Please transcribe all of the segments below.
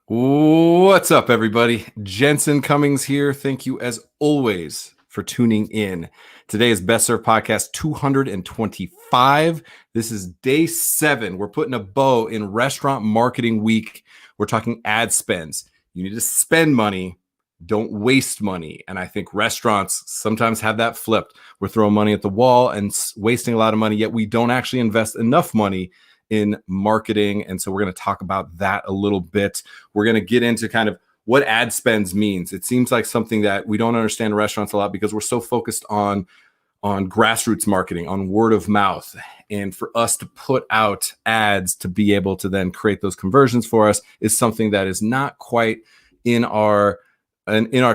What's up, everybody? Jensen Cummings here. Thank you, as always, for tuning in. Today is Best Served Podcast 225. This is day 7. We're putting a bow in Restaurant Marketing Week. We're talking ad spends. You need to spend money. Don't waste money. And I think restaurants sometimes have that flipped. We're throwing money at the wall and wasting a lot of money, yet we don't actually invest enough money in marketing. And so we're going to talk about that a little bit. We're going to get into kind of what ad spends means. It seems like something that we don't understand in restaurants a lot because we're so focused on grassroots marketing, on word of mouth. And for us to put out ads to be able to then create those conversions for us is something that is not quite in our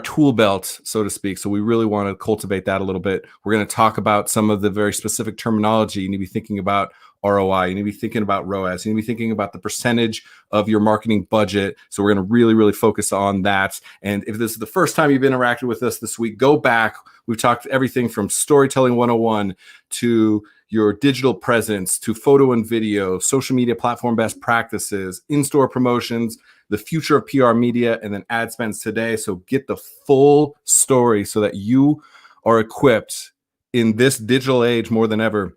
tool belt, so to speak. So we really want to cultivate that a little bit. We're going to talk about some of the very specific terminology you need to be thinking about. ROI, you need to be thinking about ROAS, you need to be thinking about the percentage of your marketing budget. So we're going to really focus on that. And if this is the first time you've interacted with us this week, go back. We've talked everything from storytelling 101 to your digital presence, to photo and video, social media platform best practices, in-store promotions, the future of PR media, and then ad spends today. So get the full story so that you are equipped in this digital age more than ever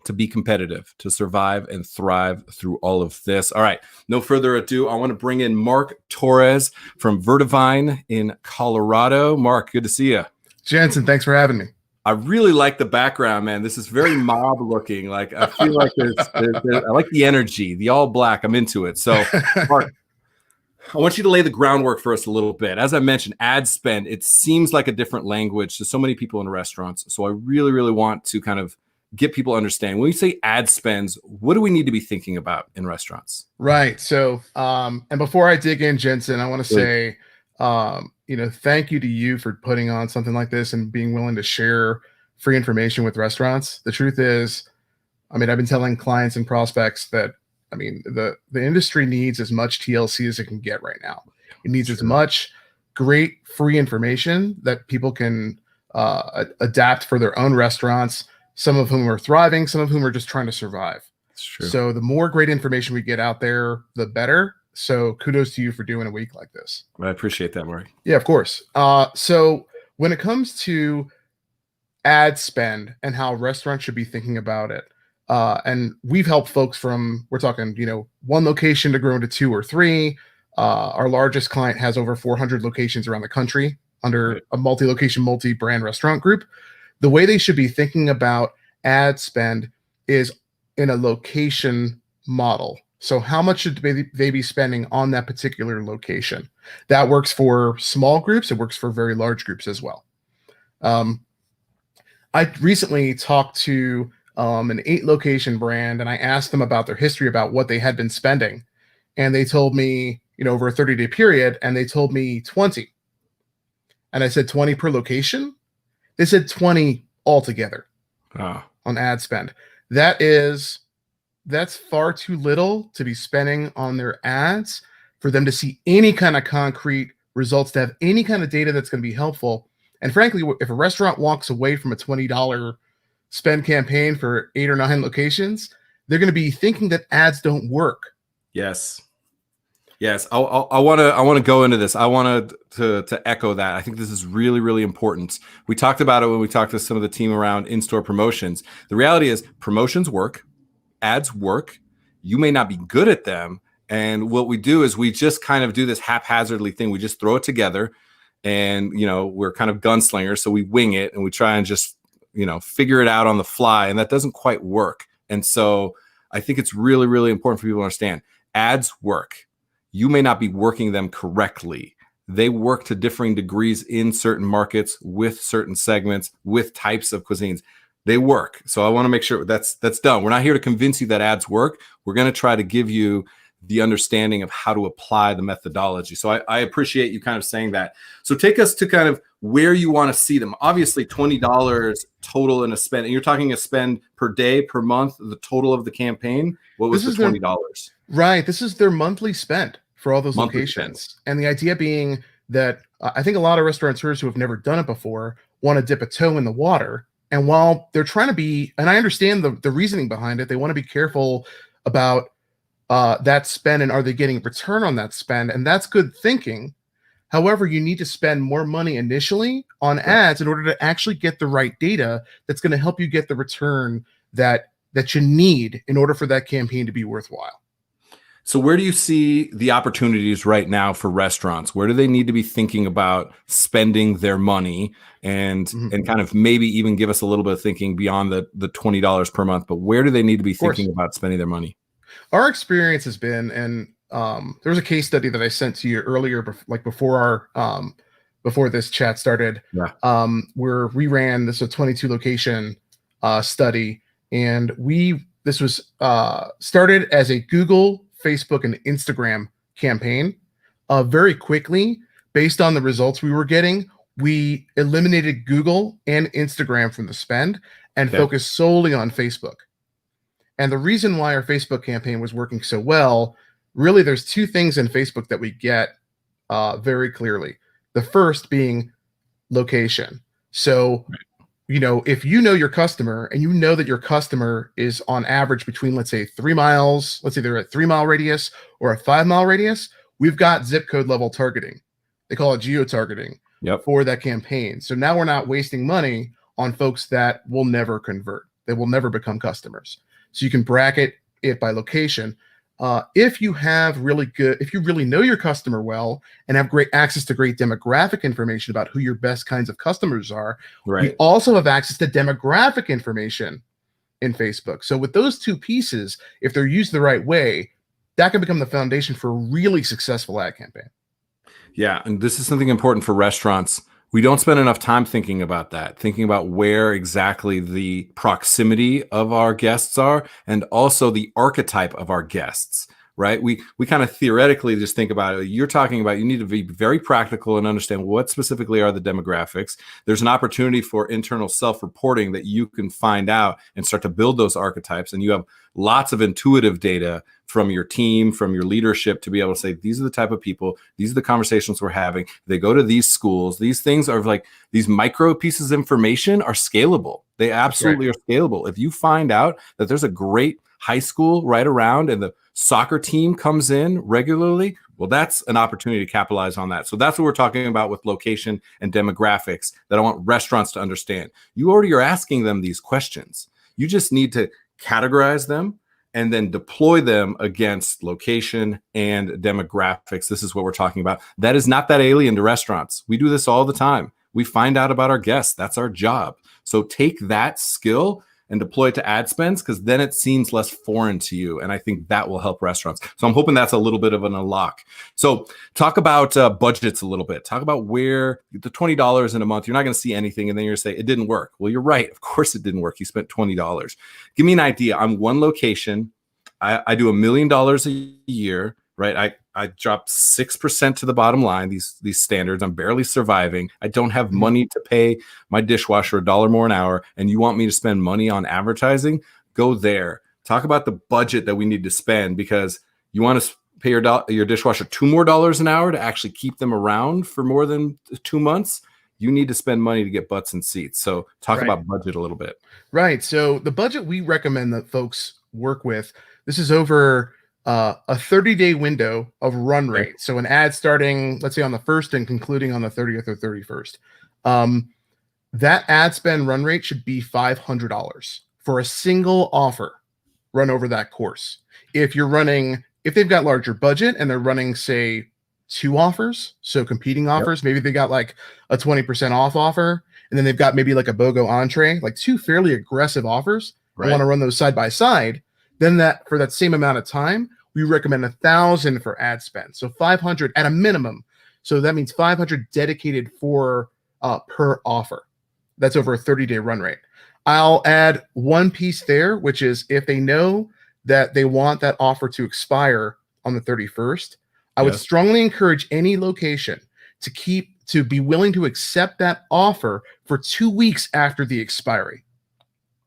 to be competitive, to survive and thrive through all of this. All right, no further ado. I want to bring in Mark Torres from Vertivine in Colorado. Mark, good to see you. Jensen, thanks for having me. I really like the background, man. This is very mob looking. Like, I feel like I like the energy, the all black. I'm into it. So, Mark, I want you to lay the groundwork for us a little bit. As I mentioned, ad spend, it seems like a different language to so many people in restaurants. So I really want to kind of get people understanding. When we say ad spends, what do we need to be thinking about in restaurants? Right. So, and before I dig in, Jensen, I want to say, thank you to you for putting on something like this and being willing to share free information with restaurants. The truth is, I've been telling clients and prospects that, the industry needs as much TLC as it can get right now. It needs as much great free information that people can adapt for their own restaurants. Some of whom are thriving, some of whom are just trying to survive. That's true. So the more great information we get out there, the better. So kudos to you for doing a week like this. I appreciate that, Mark. Yeah, of course. So when it comes to ad spend and how restaurants should be thinking about it, and we've helped folks from, we're talking, one location to grow into 2 or 3. Our largest client has over 400 locations around the country under a multi-location, multi-brand restaurant group. The way they should be thinking about ad spend is in a location model. So how much should they be spending on that particular location? That works for small groups. It works for very large groups as well. I recently talked to an 8-location brand, and I asked them about their history, about what they had been spending. And they told me, over a 30-day period, and they told me 20. And I said, 20 per location? They said 20 altogether on ad spend. That's far too little to be spending on their ads for them to see any kind of concrete results, to have any kind of data that's going to be helpful. And frankly, if a restaurant walks away from a $20 spend campaign for 8 or 9 locations, they're going to be thinking that ads don't work. Yes. I want to go into this. I want to echo that. I think this is really important. We talked about it when we talked to some of the team around in-store promotions. The reality is promotions work, ads work. You may not be good at them. And what we do is we just kind of do this haphazardly thing. We just throw it together and, we're kind of gunslingers. So we wing it and we try and just, figure it out on the fly. And that doesn't quite work. And so I think it's really important for people to understand ads work. You may not be working them correctly. They work to differing degrees in certain markets, with certain segments, with types of cuisines. They work. So I want to make sure that's done. We're not here to convince you that ads work. We're going to try to give you the understanding of how to apply the methodology. So I appreciate you kind of saying that. So take us to kind of where you want to see them. Obviously, $20 total in a spend. And you're talking a spend per day, per month, the total of the campaign. What was the $20? Right. This is their monthly spend for all those locations. And the idea being that I think a lot of restaurateurs who have never done it before want to dip a toe in the water. And while they're trying to be, and I understand the reasoning behind it, they want to be careful about that spend, and are they getting return on that spend? And that's good thinking. However, you need to spend more money initially on ads in order to actually get the right data that's going to help you get the return that you need in order for that campaign to be worthwhile. So where do you see the opportunities right now for restaurants? Where do they need to be thinking about spending their money, and kind of maybe even give us a little bit of thinking beyond the $20 per month, but where do they need to be thinking about spending their money? Our experience has been, and there was a case study that I sent to you earlier, before this chat started, where we ran this a 22 location study, and this was started as a Google, Facebook, and Instagram campaign. Very quickly, based on the results we were getting, we eliminated Google and Instagram from the spend and focused solely on Facebook. And the reason why our Facebook campaign was working so well, really, there's two things in Facebook that we get very clearly. The first being location. So, if you know your customer and you know that your customer is on average between, let's say, 3 miles, let's say they're at 3 mile radius or a 5 mile radius, we've got zip code level targeting. They call it geo-targeting for that campaign. So now we're not wasting money on folks that will never convert. They will never become customers. So you can bracket it by location. If you really know your customer well and have great access to great demographic information about who your best kinds of customers are, we also have access to demographic information in Facebook. So with those two pieces, if they're used the right way, that can become the foundation for a really successful ad campaign. Yeah, and this is something important for restaurants. We don't spend enough time thinking about that, thinking about where exactly the proximity of our guests are, and also the archetype of our guests, right? We kind of theoretically just think about it. You're talking about, you need to be very practical and understand what specifically are the demographics. There's an opportunity for internal self-reporting that you can find out and start to build those archetypes. And you have lots of intuitive data from your team, from your leadership, to be able to say, these are the type of people, these are the conversations we're having. They go to these schools. These things are like, these micro pieces of information are scalable. They absolutely are scalable. If you find out that there's a great high school right around and the soccer team comes in regularly, well, that's an opportunity to capitalize on that. So that's what we're talking about with location and demographics that I want restaurants to understand. You already are asking them these questions. You just need to categorize them and then deploy them against location and demographics. This is what we're talking about. That is not that alien to restaurants. We do this all the time. We find out about our guests. That's our job. So take that skill and deploy it to ad spends, because then it seems less foreign to you. And I think that will help restaurants. So I'm hoping that's a little bit of an unlock. So talk about budgets a little bit. Talk about where the $20 in a month, you're not going to see anything. And then you're going to say, it didn't work. Well, you're right. Of course it didn't work. You spent $20. Give me an idea. I'm one location. I do $1 million a year, right? I drop 6% to the bottom line, these standards. I'm barely surviving. I don't have money to pay my dishwasher $1 more an hour. And you want me to spend money on advertising? Go there. Talk about the budget that we need to spend, because you want to pay your dishwasher $2 more an hour to actually keep them around for more than 2 months. You need to spend money to get butts and seats. So talk about budget a little bit. Right. So the budget we recommend that folks work with, this is over a 30-day window of run rate. So an ad starting, let's say, on the 1st and concluding on the 30th or 31st. That ad spend run rate should be $500 for a single offer run over that course. If they've got larger budget and they're running, say, 2 offers, so competing offers, maybe they got like a 20% off offer, and then they've got maybe like a BOGO entree, like 2 fairly aggressive offers. I want to run those side by side. Then that, for that same amount of time, we recommend $1,000 for ad spend. So $500 at a minimum. So that means $500 dedicated for per offer. That's over a 30-day run rate. I'll add one piece there, which is if they know that they want that offer to expire on the 31st, I would strongly encourage any location to be willing to accept that offer for 2 weeks after the expiry.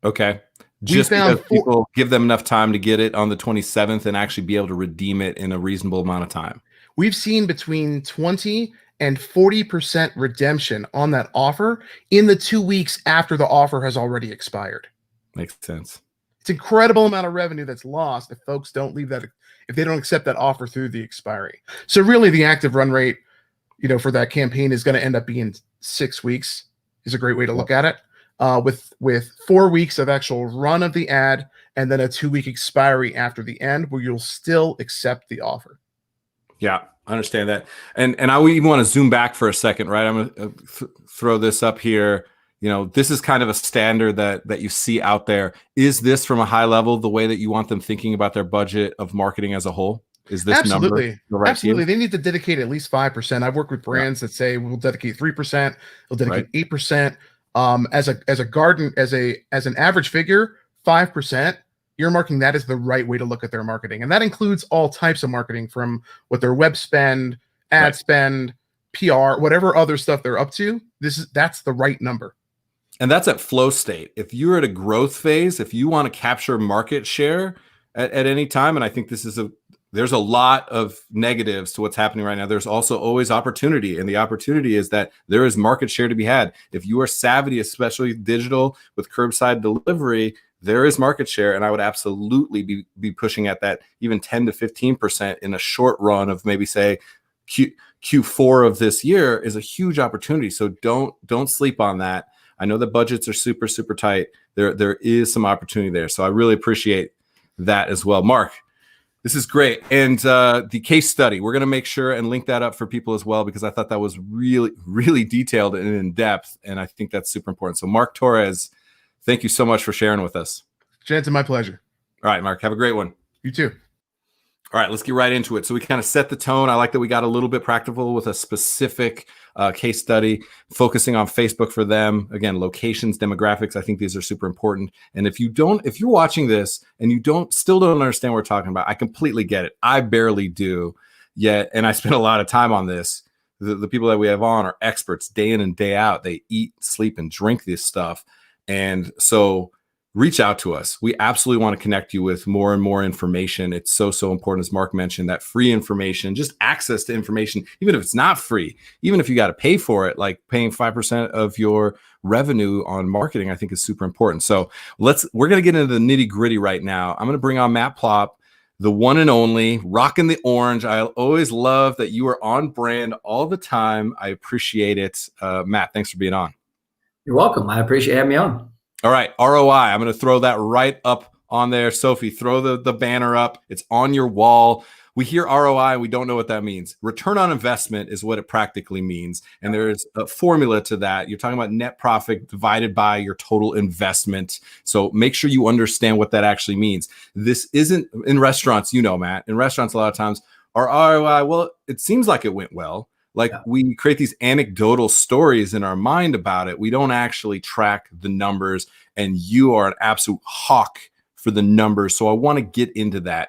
Okay. Just because people give them enough time to get it on the 27th and actually be able to redeem it in a reasonable amount of time. We've seen between 20 and 40% redemption on that offer in the 2 weeks after the offer has already expired. Makes sense. It's incredible amount of revenue that's lost if folks don't leave that, if they don't accept that offer through the expiry. So really the active run rate, for that campaign is going to end up being 6 weeks is a great way to look at it. With 4 weeks of actual run of the ad and then a 2-week expiry after the end where you'll still accept the offer. Yeah, I understand that. And I even want to zoom back for a second, right? I'm going to throw this up here. This is kind of a standard that you see out there. Is this from a high level the way that you want them thinking about their budget of marketing as a whole? Is this absolutely number the right absolutely? They need to dedicate at least 5%. I've worked with brands that say we'll dedicate 3%, we'll dedicate 8%. As an average figure, 5%. Earmarking that is the right way to look at their marketing, and that includes all types of marketing, from what their web spend, ad spend, PR, whatever other stuff they're up to. That's the right number. And that's at flow state. If you're at a growth phase, if you want to capture market share at any time, and I think there's a lot of negatives to what's happening right now. There's also always opportunity. And the opportunity is that there is market share to be had. If you are savvy, especially digital with curbside delivery, there is market share. And I would absolutely be pushing at that even 10 to 15% in a short run of maybe say Q4 of this year is a huge opportunity. So don't sleep on that. I know the budgets are super, super tight. There is some opportunity there. So I really appreciate that as well. Mark, this is great. And the case study, we're going to make sure and link that up for people as well, because I thought that was really, really detailed and in depth. And I think that's super important. So Mark Torres, thank you so much for sharing with us. Jensen, my pleasure. All right, Mark, have a great one. You too. All right, let's get right into it. So we kind of set the tone. I like that we got a little bit practical with a specific case study, focusing on Facebook for them. Again, locations, demographics. I think these are super important. And if you're watching this and you still don't understand what we're talking about, I completely get it. I barely do yet. And I spend a lot of time on this. The people that we have on are experts day in and day out. They eat, sleep, and drink this stuff. And so reach out to us. We absolutely want to connect you with more and more information. It's so important, as Mark mentioned, that free information, just access to information, even if it's not free, even if you got to pay for it, like paying 5% of your revenue on marketing, I think is super important. So we're going to get into the nitty gritty right now. I'm going to bring on Matt Plapp, the one and only, rocking the orange. I always love that you are on brand all the time. I appreciate it. Matt, thanks for being on. You're welcome. I appreciate having me on. All right, ROI. I'm going to throw that right up on there. Sophie, throw the banner up. It's on your wall. We hear ROI and we don't know what that means. Return on investment is what it practically means. And there's a formula to that. You're talking about net profit divided by your total investment. So make sure you understand what that actually means. This isn't in restaurants, Matt. In restaurants, a lot of times our ROI, well, it seems like it went well. We create these anecdotal stories in our mind about it. We don't actually track the numbers, and you are an absolute hawk for the numbers. So I want to get into that.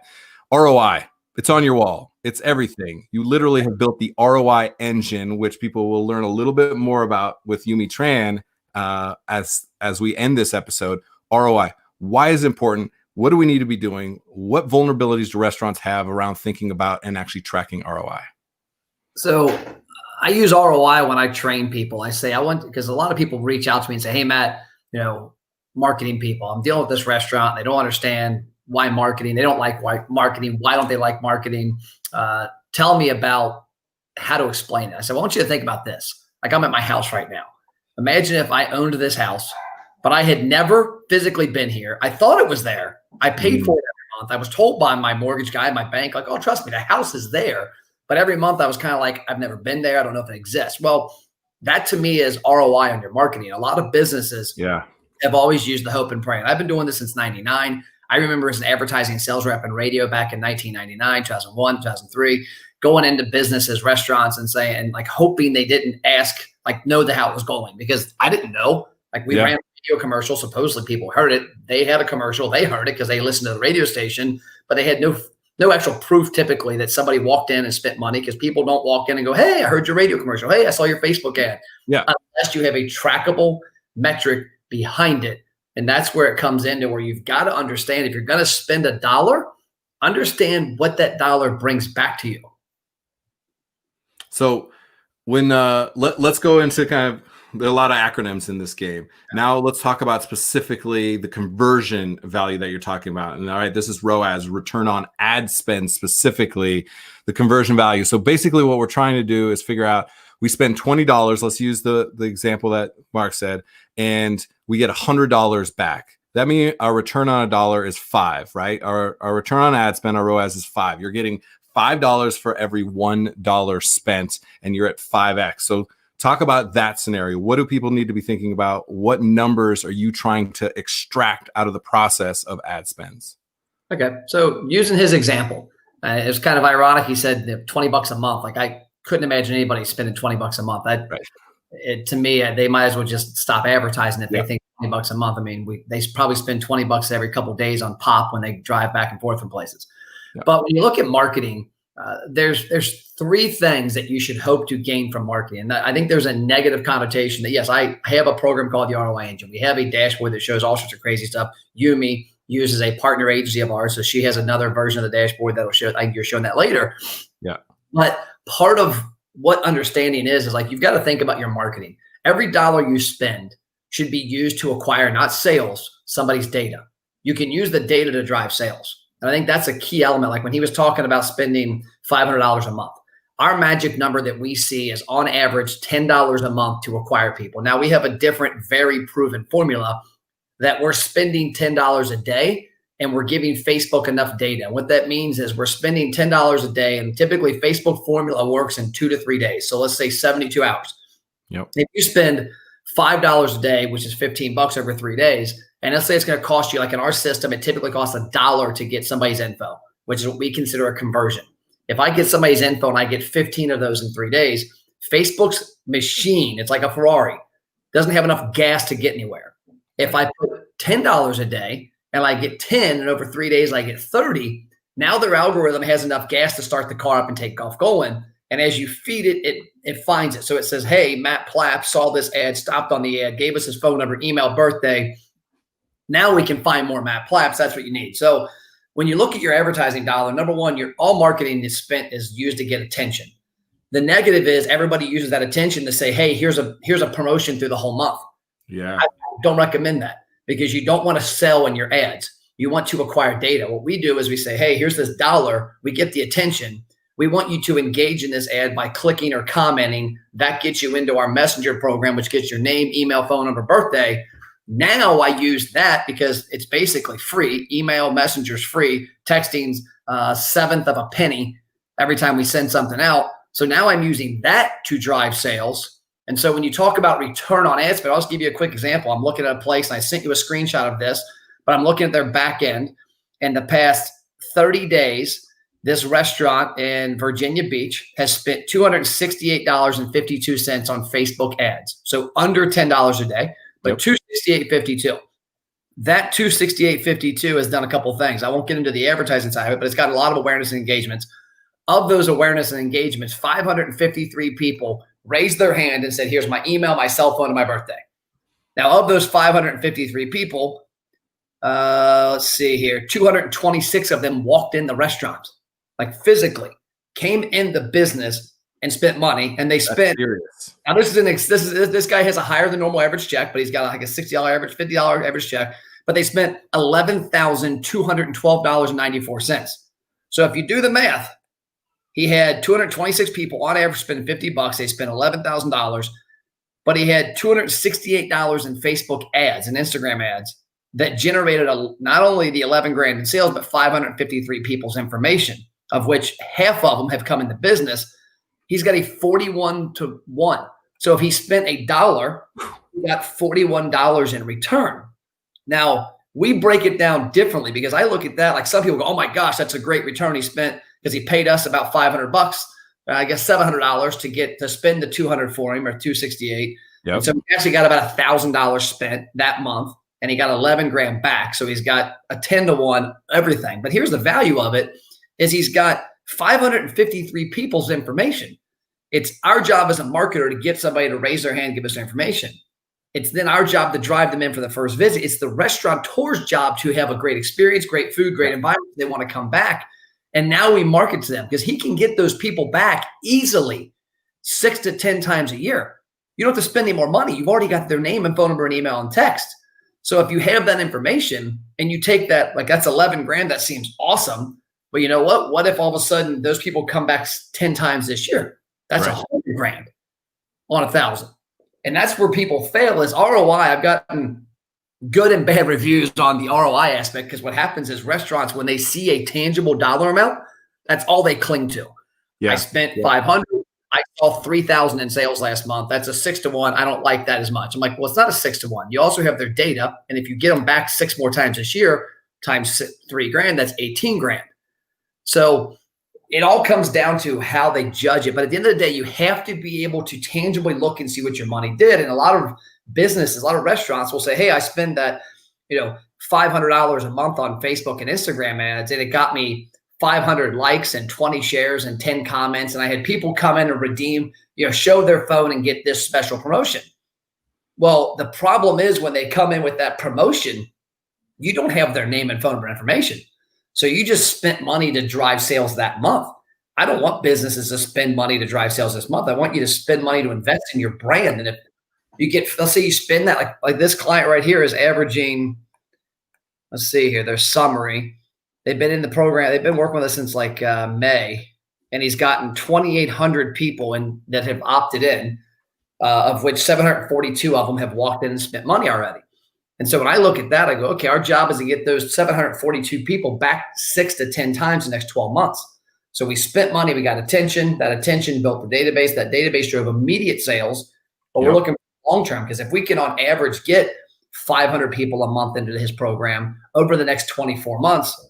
ROI, it's on your wall. It's everything. You literally have built the ROI engine, which people will learn a little bit more about with Yume Tran as we end this episode. ROI, why is it important? What do we need to be doing? What vulnerabilities do restaurants have around thinking about and actually tracking ROI? So I use ROI when I train people. I say because a lot of people reach out to me and say, hey, Matt, marketing people, I'm dealing with this restaurant. They don't understand why marketing. They don't like marketing. Why don't they like marketing? Tell me about how to explain it. I said, I want you to think about this. Like, I'm at my house right now. Imagine if I owned this house, but I had never physically been here. I thought it was there. I paid for it every month. I was told by my mortgage guy, my bank, like, oh, trust me, the house is there. But every month I was kind of like, I've never been there. I don't know if it exists. Well, that to me is ROI on your marketing. A lot of businesses have always used the hope and pray. And I've been doing this since 99. I remember as an advertising sales rep in radio back in 1999, 2001, 2003, going into businesses, restaurants, and saying, and like hoping they didn't ask, know how it was going, because I didn't know. Like, we ran a video commercial. Supposedly people heard it. They had a commercial. They heard it because they listened to the radio station, but they had no actual proof typically that somebody walked in and spent money, because people don't walk in and go, hey, I heard your radio commercial. Hey, I saw your Facebook ad. Yeah. Unless you have a trackable metric behind it. And that's where it comes into where you've got to understand, if you're going to spend $1, understand what that dollar brings back to you. So when let's go into kind of There are a lot of acronyms in this game. Now let's talk about specifically the conversion value that you're talking about. And all right, this is ROAS, return on ad spend, specifically the conversion value. So basically what we're trying to do is figure out, we spend $20. Let's use the example that Mark said, and we get $100 back. That means our return on $1 is 5, right? Our return on ad spend, our ROAS is 5. You're getting $5 for every $1 spent, and you're at 5x. So talk about that scenario. What do people need to be thinking about? What numbers are you trying to extract out of the process of ad spends? Okay. So using his example, it was kind of ironic. He said $20 a month. Like, I couldn't imagine anybody spending $20 a month. To me, they might as well just stop advertising if they think $20 a month. I mean, they probably spend $20 every couple of days on pop when they drive back and forth from places. But when you look at marketing, there's 3 things that you should hope to gain from marketing. And I think there's a negative connotation that, yes, I have a program called the ROI Engine. We have a dashboard that shows all sorts of crazy stuff. Yume uses a partner agency of ours, so she has another version of the dashboard that'll show. I think you're showing that later. Yeah. But part of what understanding is like, you've got to think about your marketing. Every dollar you spend should be used to acquire, not sales, somebody's data. You can use the data to drive sales. And I think that's a key element. Like when he was talking about spending $500 a month, our magic number that we see is on average $10 a month to acquire people. Now we have a different, very proven formula that we're spending $10 a day and we're giving Facebook enough data. What that means is we're spending $10 a day, and typically Facebook formula works in 2 to 3 days. So let's say 72 hours. Yep. If you spend $5 a day, which is $15 over 3 days, and let's say it's going to cost you, like in our system, it typically costs $1 to get somebody's info, which is what we consider a conversion. If I get somebody's info and I get 15 of those in 3 days, Facebook's machine, it's like a Ferrari, doesn't have enough gas to get anywhere. If I put $10 a day and I get 10, and over 3 days I get 30, now their algorithm has enough gas to start the car up and take off going. And as you feed it, it finds it. So it says, hey, Matt Plapp saw this ad, stopped on the ad, gave us his phone number, email, birthday. Now we can find more Matt Plapps. That's what you need. So when you look at your advertising dollar, number one, all marketing is used to get attention. The negative is everybody uses that attention to say, hey, here's a promotion through the whole month. Yeah. I don't recommend that, because you don't want to sell in your ads. You want to acquire data. What we do is we say, hey, here's this dollar. We get the attention. We want you to engage in this ad by clicking or commenting. That gets you into our messenger program, which gets your name, email, phone number, birthday. Now I use that because it's basically free. Email, messenger's free. Texting's 1/7 of a penny every time we send something out. So now I'm using that to drive sales. And so when you talk about return on ad spend, I'll just give you a quick example. I'm looking at a place, and I sent you a screenshot of this, but I'm looking at their back end. In the past 30 days, this restaurant in Virginia Beach has spent $268.52 on Facebook ads. So under $10 a day, but $268.52. That $268.52 has done a couple of things. I won't get into the advertising side of it, but it's got a lot of awareness and engagements. Of those awareness and engagements, 553 people raised their hand and said, here's my email, my cell phone, and my birthday. Now, of those 553 people, let's see here, 226 of them walked in the restaurant, like physically came in the business and spent money. And they spent, now this guy has a higher than normal average check, but he's got like a $60 average, $50 average check, but they spent $11,212.94. So if you do the math, he had 226 people on average spending $50. They spent $11,000, but he had $268 in Facebook ads and Instagram ads that generated not only the 11 grand in sales, but 553 people's information, of which half of them have come into business. He's got a 41-to-1. So if he spent $1, he got $41 in return. Now, we break it down differently, because I look at that, like some people go, oh my gosh, that's a great return he spent, because he paid us about $500, I guess $700 to spend the $200 for him, or $268. Yep. So he actually got about $1,000 spent that month, and he got 11 grand back. So he's got a 10-to-1 everything. But here's the value of it, is he's got 553 people's information. It's our job as a marketer to get somebody to raise their hand, give us their information. It's then our job to drive them in for the first visit. It's the restaurateur's job to have a great experience, great food, great environment. They want to come back. And now we market to them, because he can get those people back easily 6 to 10 times a year. You don't have to spend any more money. You've already got their name and phone number and email and text. So if you have that information and you take that, like that's 11 grand, that seems awesome. But you know what? What if all of a sudden those people come back 10 times this year? That's 100 grand on 1,000. And that's where people fail is ROI. I've gotten good and bad reviews on the ROI aspect because what happens is restaurants, when they see a tangible dollar amount, that's all they cling to. Yeah. I spent 500. I saw 3,000 in sales last month. That's a 6-to-1. I don't like that as much. I'm like, well, it's not a 6-to-1. You also have their data. And if you get them back 6 more times this year, times 3 grand, that's 18 grand. So it all comes down to how they judge it. But at the end of the day, you have to be able to tangibly look and see what your money did. And a lot of businesses, a lot of restaurants will say, hey, I spend that, $500 a month on Facebook and Instagram ads, and it got me 500 likes and 20 shares and 10 comments. And I had people come in and redeem, show their phone and get this special promotion. Well, the problem is when they come in with that promotion, you don't have their name and phone number information. So you just spent money to drive sales that month. I don't want businesses to spend money to drive sales this month. I want you to spend money to invest in your brand. And if you get, let's say you spend that, like this client right here is averaging, let's see here, their summary. They've been in the program. They've been working with us since like May, and he's gotten 2,800 people that have opted in, of which 742 of them have walked in and spent money already. And so when I look at that, I go, okay, our job is to get those 742 people back 6 to 10 times in the next 12 months. So we spent money, we got attention. That attention built the database. That database drove immediate sales. But we're looking for long term because if we can on average get 500 people a month into his program over the next 24 months,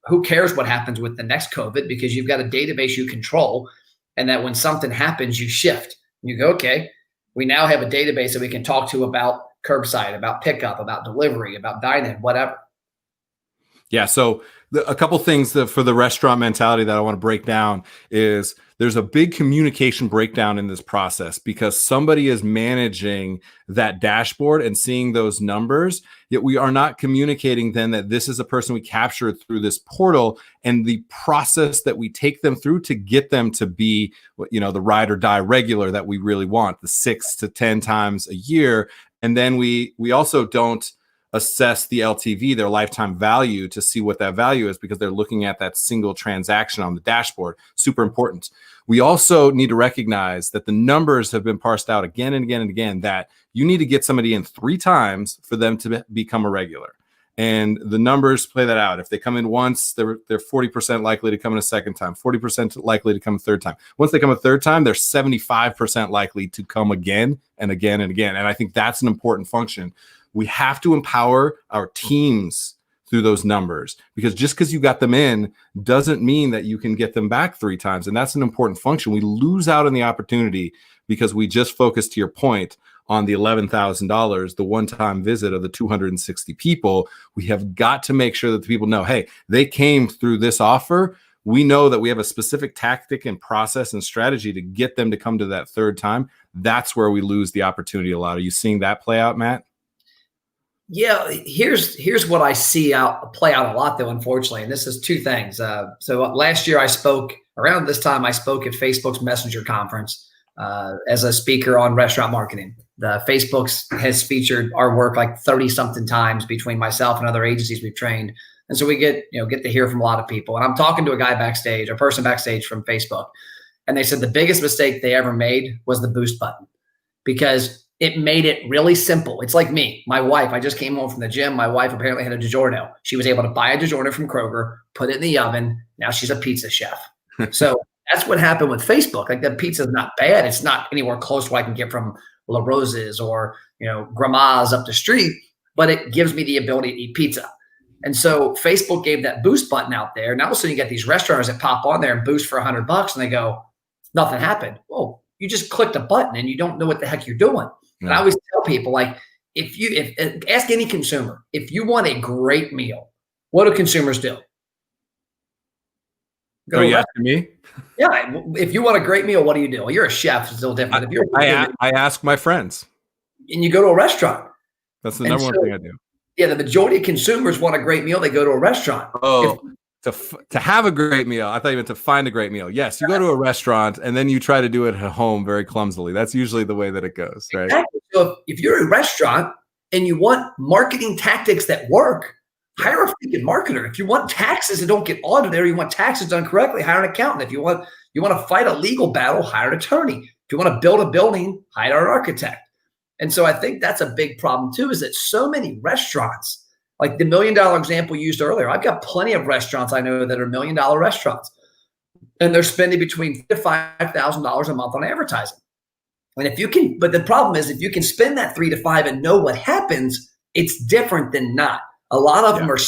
who cares what happens with the next COVID, because you've got a database you control, and that when something happens, you shift. You go, okay, we now have a database that we can talk to about curbside, about pickup, about delivery, about dine-in, whatever. Yeah. So a couple things for the restaurant mentality that I want to break down is there's a big communication breakdown in this process because somebody is managing that dashboard and seeing those numbers, yet we are not communicating then that this is a person we captured through this portal and the process that we take them through to get them to be, the ride or die regular that we really want, the 6 to 10 times a year. And then we also don't assess the LTV, their lifetime value, to see what that value is because they're looking at that single transaction on the dashboard. Super important. We also need to recognize that the numbers have been parsed out again and again and again, that you need to get somebody in 3 times for them to become a regular. And the numbers play that out. If they come in once, they're 40% likely to come in a second time, 40% likely to come a third time. Once they come a third time, they're 75% likely to come again and again and again. And I think that's an important function. We have to empower our teams through those numbers because just because you got them in doesn't mean that you can get them back 3 times. And that's an important function. We lose out on the opportunity because we just focus, to your point, on the $11,000, the one-time visit of the 260 people. We have got to make sure that the people know, hey, they came through this offer. We know that we have a specific tactic and process and strategy to get them to come to that 3rd time. That's where we lose the opportunity a lot. Are you seeing that play out, Matt? Yeah, here's what I see play out a lot though, unfortunately. And this is 2 things. So last year around this time, I spoke at Facebook's Messenger conference as a speaker on restaurant marketing. The Facebook's has featured our work like 30 something times between myself and other agencies we've trained. And so we get to hear from a lot of people. And I'm talking to a person backstage from Facebook. And they said the biggest mistake they ever made was the boost button because it made it really simple. It's like me, my wife, I just came home from the gym. My wife apparently had a DiGiorno. She was able to buy a DiGiorno from Kroger, put it in the oven. Now she's a pizza chef. So that's what happened with Facebook. Like the pizza is not bad. It's not anywhere close to what I can get from La Rosa's or, Grandma's up the street, but it gives me the ability to eat pizza. And so Facebook gave that boost button out there. Now all of a sudden you get these restaurants that pop on there and boost for $100 and they go, nothing happened. Well, you just clicked a button and you don't know what the heck you're doing. And I always tell people, like, if ask any consumer, if you want a great meal, what do consumers do? Are you asking me? Yeah. If you want a great meal, what do you do? Well, you're a chef. It's still different. I ask my friends. And you go to a restaurant. That's the number one thing I do. Yeah. The majority of consumers want a great meal. They go to a restaurant. Oh, to have a great meal. I thought you meant to find a great meal. Yes, you go to a restaurant and then you try to do it at home very clumsily. That's usually the way that it goes, right? Exactly. So if you're a restaurant and you want marketing tactics that work, hire a freaking marketer. If you want taxes that don't get audited, or you want taxes done correctly, hire an accountant. If you want to fight a legal battle, hire an attorney. If you want to build a building, hire an architect. And so I think that's a big problem too, is that so many restaurants, like the $1 million example used earlier, I've got plenty of restaurants I know that are $1 million restaurants, and they're spending between $4,000 to $5,000 a month on advertising. And if you can, but the problem is if you can spend that 3 to 5 and know what happens, it's different than not. A lot of them are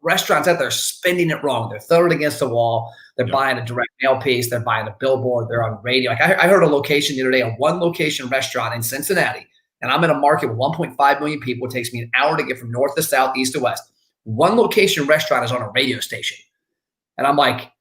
restaurants out there spending it wrong. They're throwing it against the wall. They're buying a direct mail piece. They're buying a billboard. They're on radio. Like I heard a location the other day, a one location restaurant in Cincinnati. And I'm in a market with 1.5 million people. It takes me an hour to get from north to south, east to west. One location restaurant is on a radio station. And I'm like,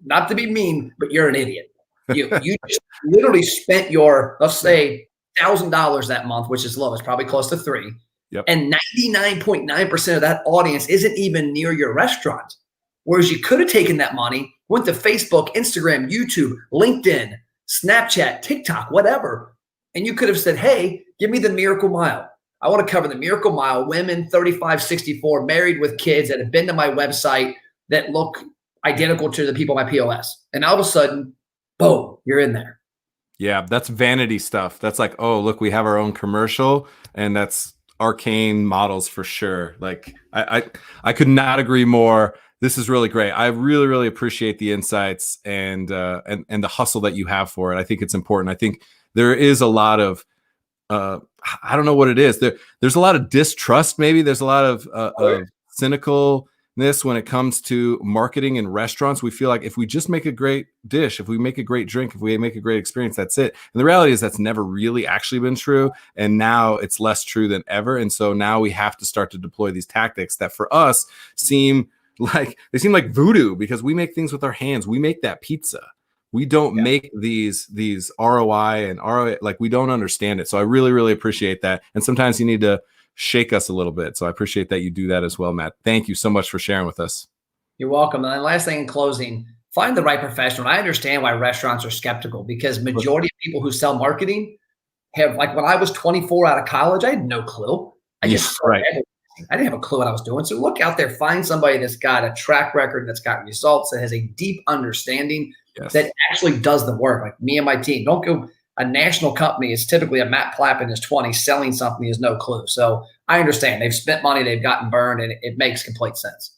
not to be mean, but you're an idiot. You just literally spent your, let's say, $1,000 that month, which is low. It's probably close to $3,000. Yep. And 99.9% of that audience isn't even near your restaurant. Whereas you could have taken that money, went to Facebook, Instagram, YouTube, LinkedIn, Snapchat, TikTok, whatever. And you could have said, hey, give me the Miracle Mile. I want to cover the Miracle Mile, women 35, 64, married with kids that have been to my website that look identical to the people on my POS. And all of a sudden, boom, you're in there. Yeah, that's vanity stuff. That's like, oh, look, we have our own commercial, and that's arcane models for sure. Like I could not agree more. This is really great. I really, really appreciate the insights and the hustle that you have for it. I think it's important. I think there is a lot of I don't know what it is. There's a lot of distrust. Maybe there's a lot of cynicalness when it comes to marketing in restaurants. We feel like if we just make a great dish, if we make a great drink, if we make a great experience, that's it. And the reality is that's never really actually been true. And now it's less true than ever. And so now we have to start to deploy these tactics that for us seem like voodoo, because we make things with our hands. We make that pizza. We don't make these ROI and ROI, like we don't understand it. So I really, really appreciate that. And sometimes you need to shake us a little bit. So I appreciate that you do that as well, Matt. Thank you so much for sharing with us. You're welcome. And last thing in closing, find the right professional. And I understand why restaurants are skeptical, because majority of people who sell marketing have, like when I was 24 out of college, I had no clue. I just I didn't have a clue what I was doing. So look out there, find somebody that's got a track record, that's got results, that has a deep understanding, that actually does the work. Like me and my team. Don't go. A national company is typically a Matt Plapp in his 20s selling something he has no clue. So I understand. They've spent money, they've gotten burned, and it makes complete sense.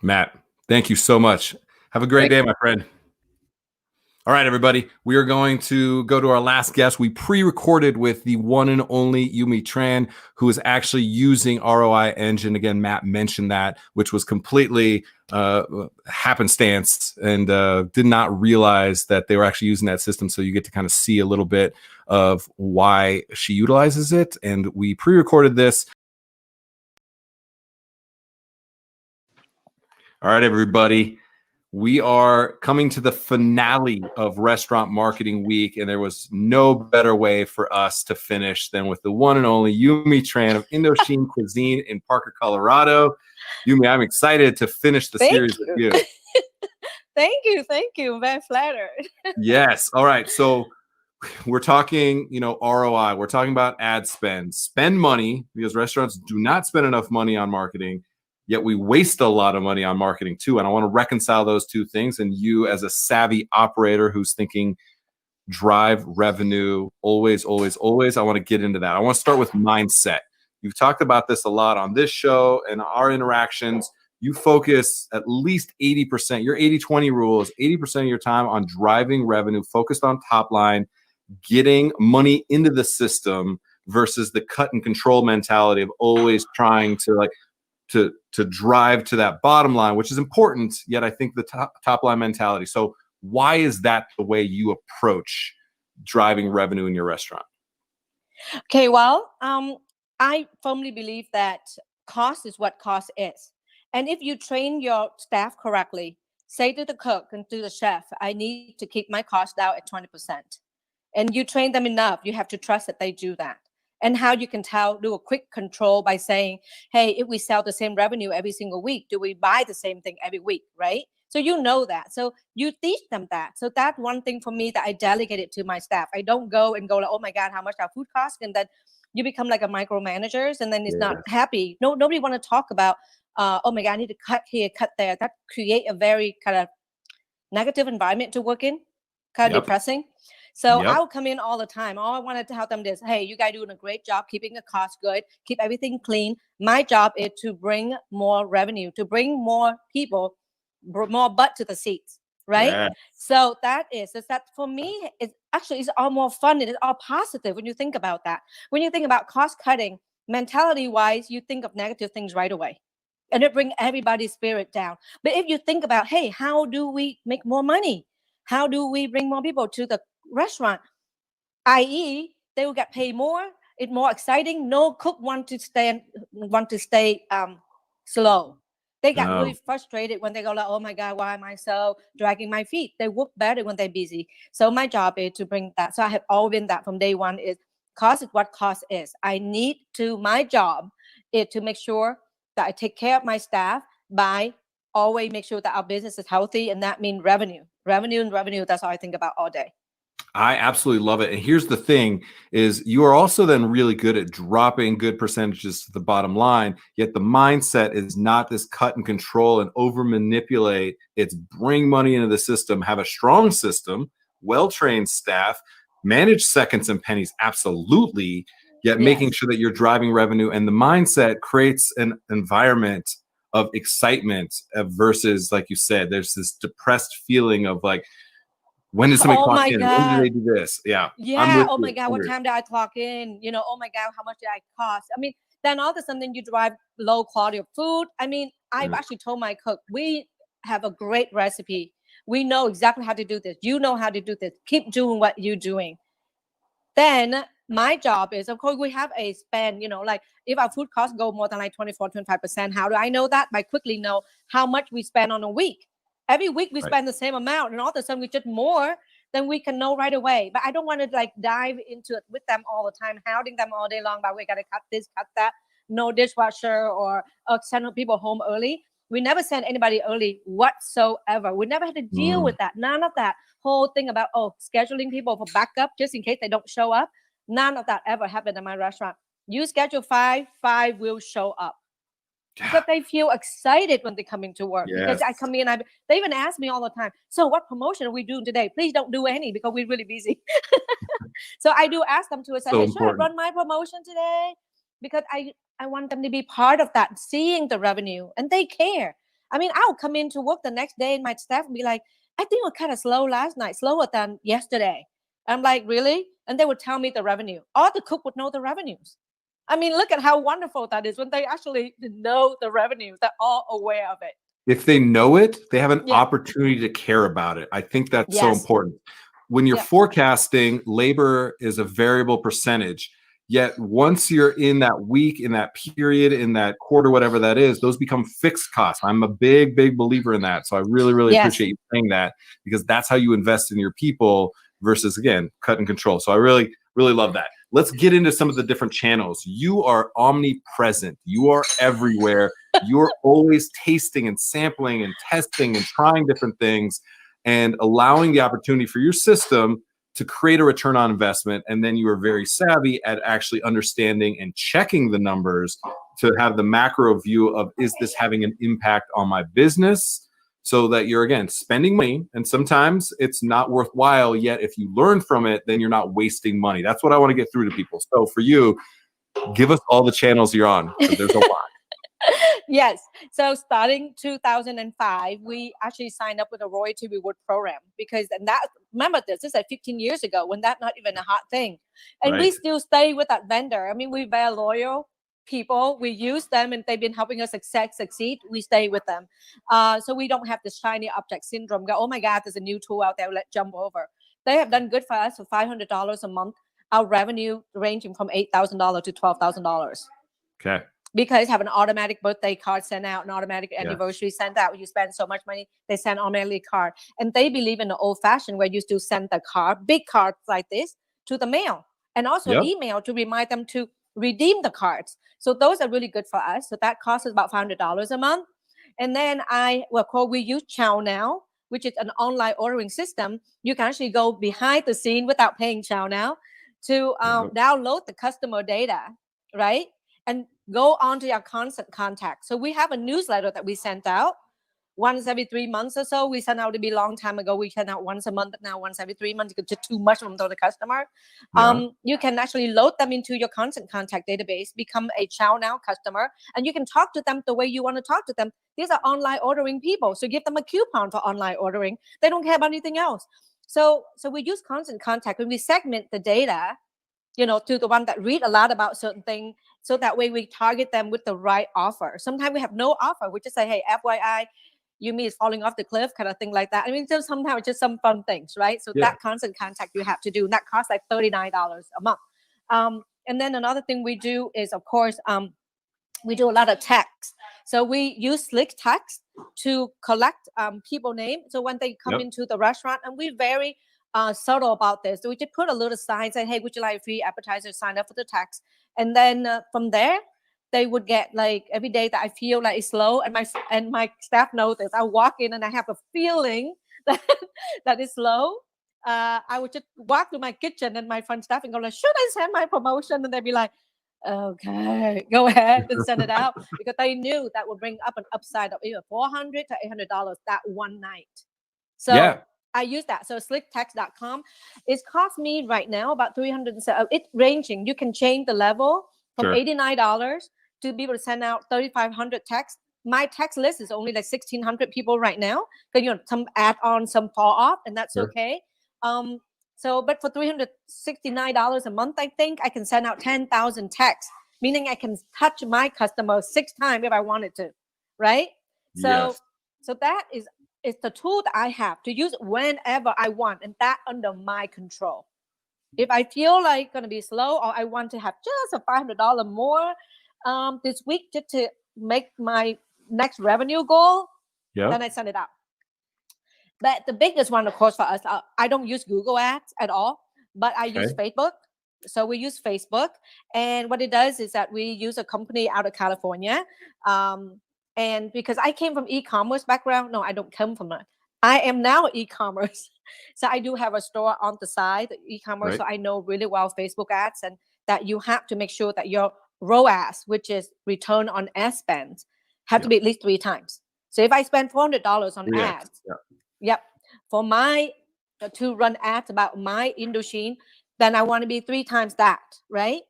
Matt, thank you so much. Have a great day, my friend. All right, everybody. We are going to go to our last guest. We pre-recorded with the one and only Yume Tran, who is actually using ROI Engine. Again, Matt mentioned that, which was completely happenstance, and did not realize that they were actually using that system. So you get to kind of see a little bit of why she utilizes it. And we pre-recorded this. All right, everybody. We are coming to the finale of Restaurant Marketing Week, and there was no better way for us to finish than with the one and only Yume Tran of Indochine Cuisine in Parker, Colorado. Yume, I'm excited to finish the series with you. Thank you. I'm very flattered. Yes. All right. So we're talking, ROI. We're talking about ad spend. Spend money, because restaurants do not spend enough money on marketing. Yet we waste a lot of money on marketing too. And I want to reconcile those two things. And you, as a savvy operator who's thinking drive revenue, always, always, always, I want to get into that. I want to start with mindset. You've talked about this a lot on this show and our interactions. You focus at least 80%, your 80-20 rule is 80% of your time on driving revenue, focused on top line, getting money into the system, versus the cut and control mentality of always trying to to drive to that bottom line, which is important, yet I think the top line mentality. So why is that the way you approach driving revenue in your restaurant? Okay, well, I firmly believe that cost is what cost is. And if you train your staff correctly, say to the cook and to the chef, I need to keep my cost down at 20%. And you train them enough, you have to trust that they do that. And how you can tell, do a quick control by saying, hey, if we sell the same revenue every single week, do we buy the same thing every week, right? So you know that. So you teach them that. So that's one thing for me that I delegated to my staff. I don't go like, oh my God, how much our food costs? And then you become like a micromanager, and then it's not happy. Nobody want to talk about, oh my God, I need to cut here, cut there. That create a very kind of negative environment to work in, kind of depressing. So I will come in all the time. All I wanted to tell them is, hey, you guys doing a great job keeping the cost good, keep everything clean. My job is to bring more revenue, to bring more people, more butt to the seats, right? Yeah. So that for me, it's all more fun. It's all positive when you think about that. When you think about cost cutting, mentality wise, you think of negative things right away. And it brings everybody's spirit down. But if you think about, hey, how do we make more money? How do we bring more people to the restaurant? I.e., they will get paid more. It's more exciting. No cook want to stay slow. They got really frustrated when they go like, oh my God, why am I so dragging my feet? They work better when they're busy. So my job is to bring that. So I have always been that from day one is cost is what cost is. My job is to make sure that I take care of my staff by always make sure that our business is healthy. And that means revenue. That's all I think about all day. I absolutely love it. And here's the thing is you are also then really good at dropping good percentages to the bottom line, yet the mindset is not this cut and control and over manipulate. It's bring money into the system, have a strong system, well-trained staff, manage seconds and pennies, absolutely, yet making sure that you're driving revenue. And the mindset creates an environment of excitement versus, like you said, there's this depressed feeling of like, when did somebody clock in? God. When did they do this? Yeah. Oh my God, what time did I clock in? Oh my God, how much did I cost? I mean, then all of a sudden you drive low quality of food. I mean, I've actually told my cook, we have a great recipe. We know exactly how to do this. You know how to do this. Keep doing what you're doing. Then my job is, of course, we have a spend, like if our food costs go more than like 24-25%, how do I know that? By quickly know how much we spend on a week. Every week we spend the same amount, and all of a sudden we just more than we can know right away. But I don't want to like dive into it with them all the time, hounding them all day long. But we got to cut this, cut that. No dishwasher or send people home early. We never send anybody early whatsoever. We never had to deal with that. None of that whole thing about scheduling people for backup just in case they don't show up. None of that ever happened in my restaurant. You schedule 5 will show up. Because they feel excited when they come into work. Because I come in, they even ask me all the time, so what promotion are we doing today? Please don't do any because we're really busy. So I do ask them to say, hey, should I run my promotion today? Because I want them to be part of that, seeing the revenue, and they care. I mean, I'll come into work the next day and my staff will be like, I think we're kind of slow last night, slower than yesterday. I'm like, really? And they would tell me the revenue. All the cook would know the revenues. I mean, look at how wonderful that is when they actually know the revenue. They're all aware of it. If they know it, they have an opportunity to care about it. I think that's so important. When you're forecasting, labor is a variable percentage. Yet once you're in that week, in that period, in that quarter, whatever that is, those become fixed costs. I'm a big, big believer in that. So I really, really appreciate you saying that, because that's how you invest in your people versus, again, cut and control. So I really, really love that. Let's get into some of the different channels. You are omnipresent. You are everywhere. You're always tasting and sampling and testing and trying different things and allowing the opportunity for your system to create a return on investment. And then you are very savvy at actually understanding and checking the numbers to have the macro view of, is this having an impact on my business? So that you're, again, spending money, and sometimes it's not worthwhile, yet if you learn from it, then you're not wasting money. That's what I want to get through to people. So for you, give us all the channels you're on, because there's a lot. Yes. So starting 2005, we actually signed up with a royalty reward program, because remember this is like 15 years ago when that's not even a hot thing. And we still stay with that vendor. I mean, we're very loyal people. We use them and they've been helping us succeed. We stay with them. So we don't have this shiny object syndrome. Go, oh my God, there's a new tool out there. Let's jump over. They have done good for us for $500 a month. Our revenue ranging from $8,000 to $12,000. Okay. Because have an automatic birthday card sent out, an automatic anniversary sent out. You spend so much money, they send automatically a card. And they believe in the old fashioned where you still send the card, big cards like this, to the mail. and also email to remind them to redeem the cards. So those are really good for us. So that costs us about $500 a month. And then we use Chow Now, which is an online ordering system. You can actually go behind the scene without paying Chow Now to download the customer data, right? And go onto your constant contact. So we have a newsletter that we sent out once every 3 months or so. We sent out, to be a long time ago, we sent out once a month, but now once every 3 months, because it's too much from the customer. You can actually load them into your constant contact database, become a Chow Now customer, and you can talk to them the way you want to talk to them. These are online ordering people. So give them a coupon for online ordering. They don't care about anything else. So we use constant contact when we segment the data, to the one that read a lot about certain thing. So that way we target them with the right offer. Sometimes we have no offer. We just say, hey, FYI, Yume is falling off the cliff, kind of thing like that. I mean, sometimes it's just some fun things, right? So that constant contact you have to do. And that costs like $39 a month. And then another thing we do is, of course, we do a lot of text. So we use Slick Text to collect people names. So when they come into the restaurant, and we're very subtle about this. So we just put a little sign saying, hey, would you like a free appetizer? Sign up for the text. And then from there, they would get, like, every day that I feel like it's slow, and my staff knows this. I walk in and I have a feeling that it's slow. I would just walk to my kitchen and my front staff and go like, should I send my promotion? And they'd be like, okay, go ahead and send it out, because they knew that would bring up an upside of either $400 to $800 that one night. So I use that. So slicktext.com. It's cost me right now about $300. It's ranging. You can change the level from $89 to be able to send out 3,500 texts. My text list is only like 1,600 people right now. Because some add on, some fall off, and that's okay. But for $369 a month, I think I can send out 10,000 texts, meaning I can touch my customer 6 times if I wanted to, right? So that is the tool that I have to use whenever I want, and that under my control. If I feel like it's going to be slow, or I want to have just a $500 more this week just to make my next revenue goal, then I send it out. But the biggest one, of course, for us, I don't use Google Ads at all, but I use Facebook. So we use Facebook. And what it does is that we use a company out of California. And because I came from e-commerce background, no, I don't come from that. I am now e-commerce. So I do have a store on the side, e-commerce. So I know really well Facebook ads, and that you have to make sure that your ROAS, which is return on ad spend, have to be at least 3 times. So if I spend $400 on ads, for to run ads about my Indochine, then I want to be 3 times that, right?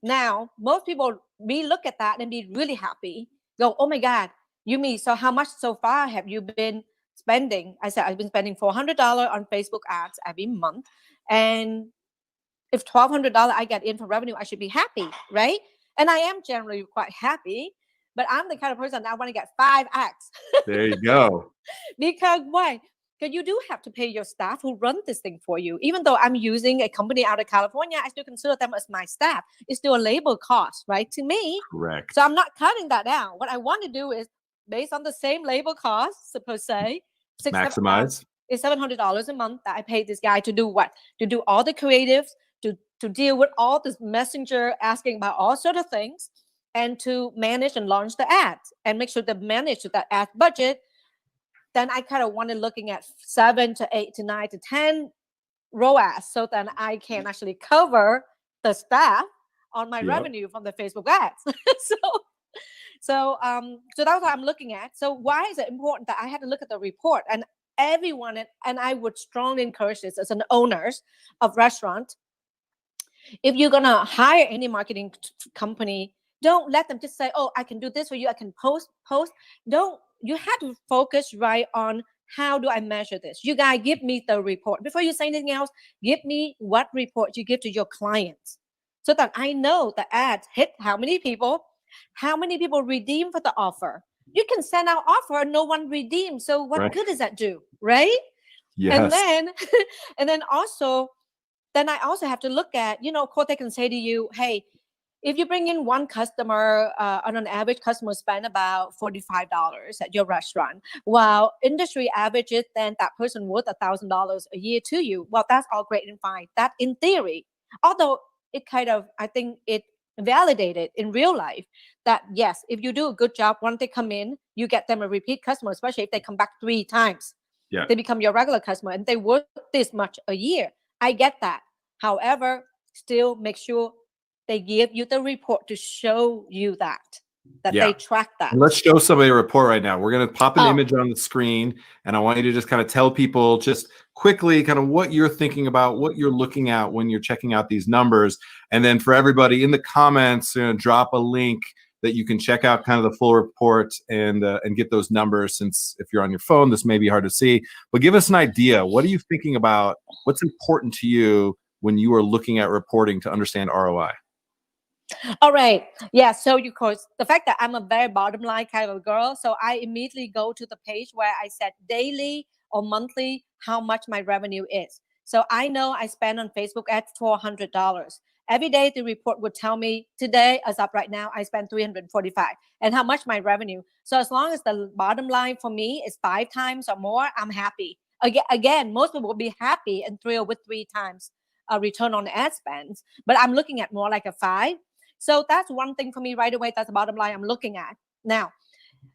Now, most people, we look at that and be really happy. Go, oh my God, Yume, so how much so far have you been spending? I said, I've been spending $400 on Facebook ads every month. And if $1,200 I get in for revenue, I should be happy, right? And I am generally quite happy, but I'm the kind of person that I want to get 5x. There you go. Because why? Because you do have to pay your staff who run this thing for you. Even though I'm using a company out of California, I still consider them as my staff. It's still a labor cost, right, to me. Correct. So I'm not cutting that down. What I want to do is, based on the same labor costs, per se, maximize. It's $700 a month that I pay this guy to do what? To do all the creatives, to deal with all this messenger asking about all sort of things, and to manage and launch the ads and make sure to manage that ad budget. Then I kind of wanted looking at 7 to 8 to 9 to 10 ROAS, so then I can actually cover the staff on my revenue from the Facebook ads. So that's what I'm looking at. So why is it important that I had to look at the report? And everyone, and I would strongly encourage this as an owners of restaurant. If you're gonna hire any marketing company, don't let them just say, "Oh, I can do this for you. I can post." Don't. You have to focus right on how do I measure this. You guys give me the report before you say anything else. Give me what report you give to your clients, so that I know the ads hit how many people redeem for the offer. You can send out offer and no one redeems. So what good does that do, right? Yes. And then also. Then I also have to look at, of course, they can say to you, hey, if you bring in one customer, on an average, customer spend about $45 at your restaurant, while industry averages, then that person worth $1,000 a year to you. Well, that's all great and fine. That in theory, although it kind of, I think it validated in real life that yes, if you do a good job, once they come in, you get them a repeat customer, especially if they come back 3 times. Yeah. They become your regular customer and they work this much a year. I get that. However, still make sure they give you the report to show you that Yeah. they track that. And let's show somebody a report right now. We're going to pop an image on the screen, and I want you to just kind of tell people just quickly kind of what you're thinking about, what you're looking at when you're checking out these numbers. And then for everybody in the comments, drop a link that you can check out kind of the full report and get those numbers, since if you're on your phone, this may be hard to see. But give us an idea. What are you thinking about? What's important to you when you are looking at reporting to understand ROI? All right. Yeah. So, of course, the fact that I'm a very bottom line kind of girl, so I immediately go to the page where I set daily or monthly how much my revenue is. So I know I spend on Facebook ads $400. Every day the report would tell me today, as of right now, I spend $345 and how much my revenue. So as long as the bottom line for me is 5 times or more, I'm happy. Again, most people will be happy and thrilled with 3 times return on ad spends, but I'm looking at more like a 5. So that's one thing for me right away. That's the bottom line I'm looking at. Now,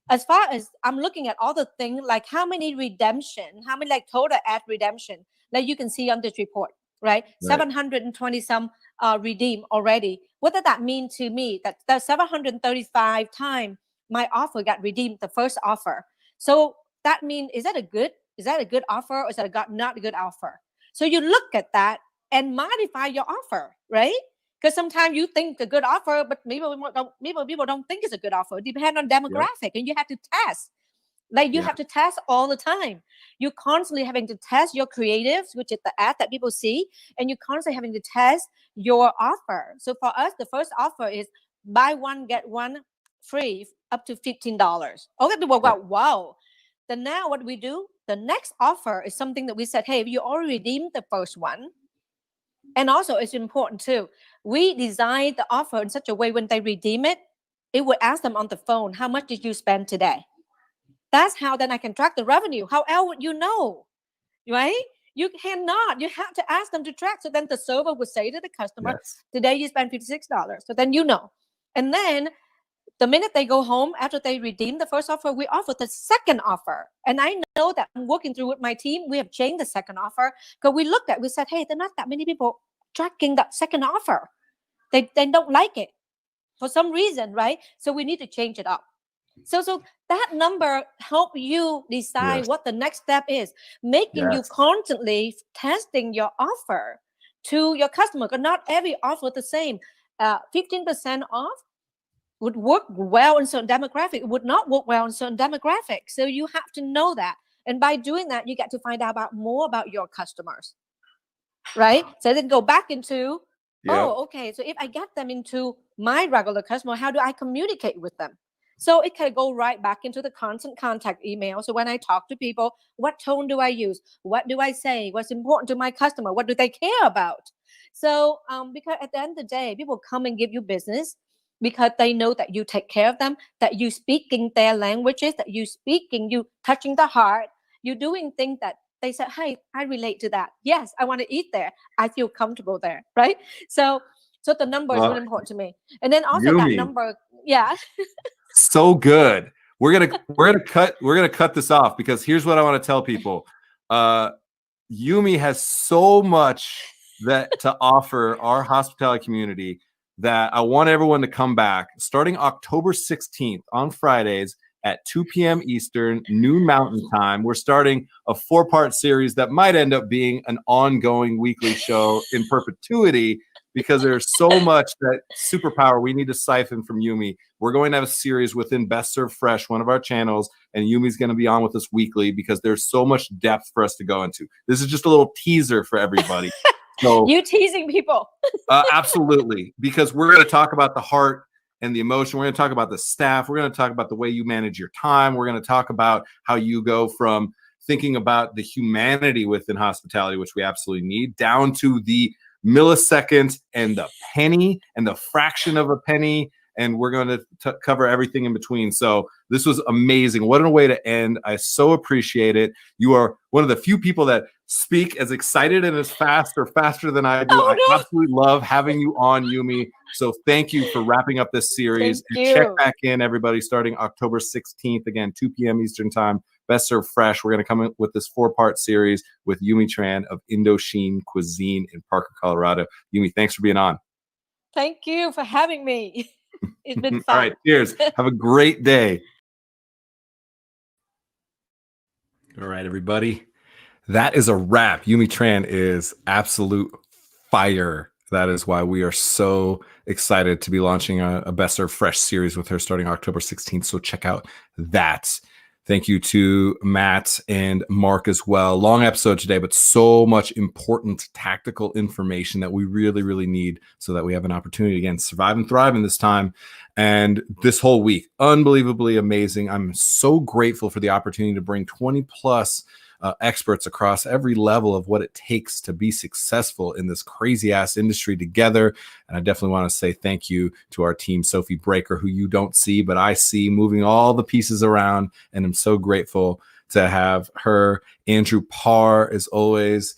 as far as I'm looking at all the things like how many redemption, how many like total ad redemption, like you can see on this report, right? 720 some redeem already. What does that mean to me? That 735 times my offer got redeemed, the first offer. So that means, is that a good offer, or is that not a good offer? So you look at that and modify your offer, right? Because sometimes you think a good offer, but people don't think it's a good offer. It depends on demographic, and you have to test. Like you have to test all the time. You're constantly having to test your creatives, which is the ad that people see, and you're constantly having to test your offer. So for us, the first offer is buy one, get one free up to $15. Okay, people go, wow. Then now what we do, the next offer is something that we said, hey, if you already redeemed the first one, and also it's important too, we designed the offer in such a way when they redeem it, it would ask them on the phone, how much did you spend today? That's how then I can track the revenue. How else would you know, right? You cannot. You have to ask them to track. So then the server would say to the customer, today you spent $56. So then you know. And then the minute they go home, after they redeem the first offer, we offer the second offer. And I know that I'm working through with my team. We have changed the second offer because we said, hey, there are not that many people tracking that second offer. They don't like it for some reason, right? So we need to change it up. So that number help you decide what the next step is, making you constantly testing your offer to your customer. Because not every offer the same. 15% off would work well in certain demographic. It would not work well in certain demographics. So you have to know that. And by doing that, you get to find out more about your customers, right? So then go back into, okay, so if I get them into my regular customer, how do I communicate with them? So it can go right back into the constant contact email. So when I talk to people, what tone do I use? What do I say? What's important to my customer? What do they care about? So because at the end of the day, people come and give you business because they know that you take care of them, that you speaking their languages, that you touching the heart, you're doing things that they say, hey, I relate to that. Yes, I want to eat there. I feel comfortable there, right? So the number is really important to me. And then also that number, so good. We're gonna cut this off because here's what I want to tell people. Yume has so much to offer our hospitality community that I want everyone to come back starting October 16th on Fridays at 2 p.m. Eastern, noon Mountain Time. We're starting a 4-part series that might end up being an ongoing weekly show in perpetuity because there's so much that superpower we need to siphon from Yume. We're going to have a series within Best Served Fresh, one of our channels, and Yume's going to be on with us weekly because there's so much depth for us to go into. This is just a little teaser for everybody. So you teasing people. Absolutely, because we're going to talk about the heart and the emotion. We're going to talk about the staff. We're going to talk about the way you manage your time. We're going to talk about how you go from thinking about the humanity within hospitality, which we absolutely need, down to the millisecond and the penny and the fraction of a penny. And we're going to cover everything in between. So this was amazing. What a way to end. I so appreciate it. You are one of the few people that speak as excited and as fast or faster than I do. Oh, I no. absolutely love having you on, Yume. So thank you for wrapping up this series. Thank And check you. back in, everybody, starting October 16th, again, 2 p.m. Eastern Time. Best Served Fresh. We're going to come in with this 4-part series with Yume Tran of Indochine Cuisine in Parker, Colorado. Yume, thanks for being on. Thank you for having me. It's been fun. All right, cheers. Have a great day. All right, everybody. That is a wrap. Yume Tran is absolute fire. That is why we are so excited to be launching a Best Served Fresh series with her starting October 16th. So check out that. Thank you to Matt and Mark as well. Long episode today, but so much important tactical information that we really, really need so that we have an opportunity again to survive and thrive in this time. And this whole week, unbelievably amazing. I'm so grateful for the opportunity to bring 20 plus experts across every level of what it takes to be successful in this crazy ass industry together. And I definitely want to say thank you to our team, Sophie Breaker, who you don't see, but I see moving all the pieces around. And I'm so grateful to have her. Andrew Parr, as always,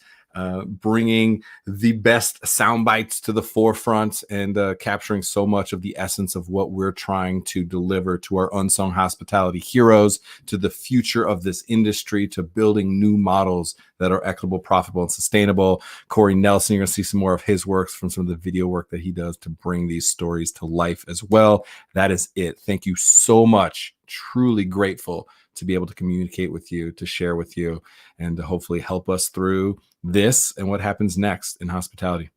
bringing the best sound bites to the forefront and capturing so much of the essence of what we're trying to deliver to our unsung hospitality heroes, to the future of this industry, to building new models that are equitable, profitable, and sustainable. Corey Nelson, you're going to see some more of his works from some of the video work that he does to bring these stories to life as well. That is it. Thank you so much. Truly grateful to be able to communicate with you, to share with you, and to hopefully help us through this and what happens next in hospitality.